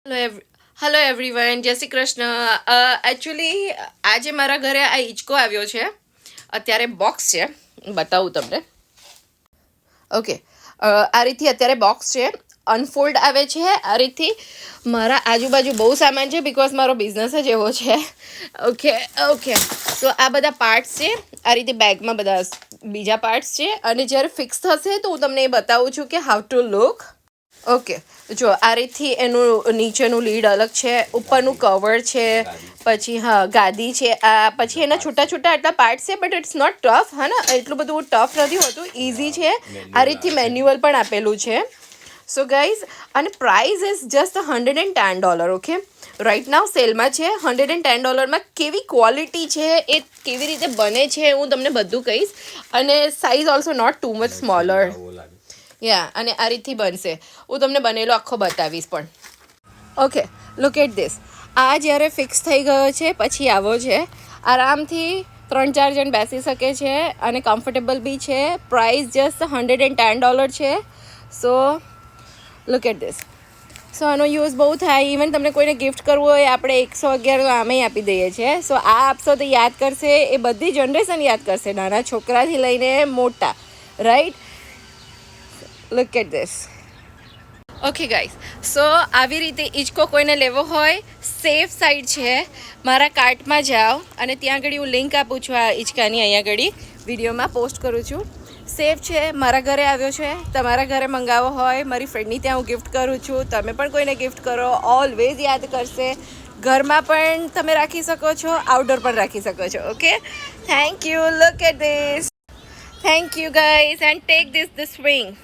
Hello everyone, જય Shri Krishna. Actually આજે મારા ઘરે આ હિંચકો આવ્યો છે. અત્યારે બોક્સ છે, બતાવું તમને. ઓકે, આ રીતથી અત્યારે બોક્સ છે, અનફોલ્ડ આવે છે આ રીતથી. મારા આજુબાજુ બહુ સામાન છે બિકોઝ મારો બિઝનેસ જ એવો છે. ઓકે ઓકે, તો આ બધા પાર્ટ્સ છે. આ રીતે બેગમાં બધા બીજા પાર્ટ્સ છે, અને જ્યારે ફિક્સ થશે તો હું તમને એ બતાવું છું કે હાઉ ટુ લુક. ઓકે, જો આ રીતથી એનું નીચેનું લીડ અલગ છે, ઉપરનું કવર છે, પછી હા ગાદી છે, આ પછી એના છૂટા છૂટા આટલા પાર્ટ છે, બટ ઇટ્સ નોટ ટફ. હા ને, એટલું બધું ટફ નથી હોતું, ઇઝી છે. આ રીતથી મેન્યુઅલ પણ આપેલું છે. સો ગાઈઝ, અને price is just $110. Okay, right now સેલમાં છે. $110માં કેવી ક્વોલિટી છે, એ કેવી રીતે બને છે, હું તમને બધું કહીશ. અને size also not too much smaller. Yeah, અને આ રીતથી બનશે. હું તમને બનેલો આખો બતાવીશ પણ. Okay, look at this. આ જ્યારે ફિક્સ થઈ ગયો છે પછી આવો છે. આરામથી 3-4 જણ બેસી શકે છે અને કમ્ફર્ટેબલ બી છે. પ્રાઇસ જસ્ટ $110 છે. સો લુક એટ ધીસ. સો આનો યુઝ બહુ થાય. ઇવન તમને કોઈને ગિફ્ટ કરવું હોય, આપણે 111 આમે આપી દઈએ છીએ. સો આ આપશો તો યાદ કરશે, એ બધી જનરેશન યાદ કરશે, નાના છોકરાથી લઈને મોટા. Right? Look at this. Okay guys, so આવી રીતે હિંચકો કોઈને લેવો હોય, સેફ સાઈડ છે. મારા કાર્ટમાં જાઓ અને ત્યાં આગળ હું લિંક આપું છું આ હિંચકાની. અહીંયા આગળ વિડીયોમાં પોસ્ટ કરું છું. સેફ છે. મારા ઘરે આવ્યો છે. તમારા ઘરે મંગાવો હોય, મારી ફ્રેન્ડની ત્યાં હું ગિફ્ટ કરું છું. તમે પણ કોઈને ગિફ્ટ કરો, ઓલવેઝ યાદ કરશે. ઘરમાં પણ તમે રાખી શકો છો, આઉટડોર પણ રાખી શકો છો. Okay, thank you. Look at this. Thank you guys, and take this swing.